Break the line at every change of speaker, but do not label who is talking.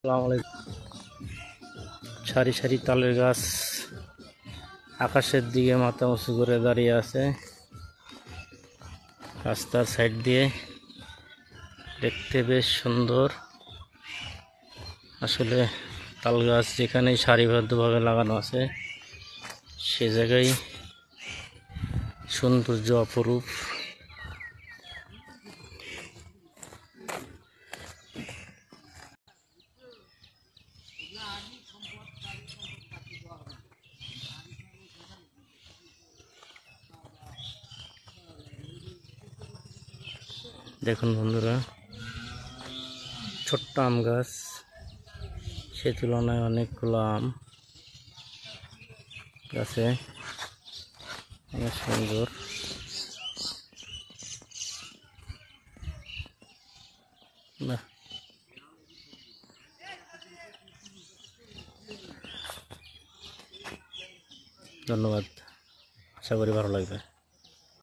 আসসালামু আলাইকুম। সারি সারি তালের গাছ আকাশের দিকে মাথা উঁচু করে দাঁড়িয়ে আছে। রাস্তার সাইড দিয়ে দেখতে বেশ সুন্দর। আসলে তাল গাছ যেখানেই সারিবদ্ধভাবে লাগানো আছে সে জায়গায় সৌন্দর্য অপরূপ। দেখুন বন্ধুরা, ছোট্ট আম গাছ, সে তুলনায় অনেকগুলো আম গাছে, অনেক সুন্দর। বাহ, ধন্যবাদ। আশা করি ভালো লাগবে।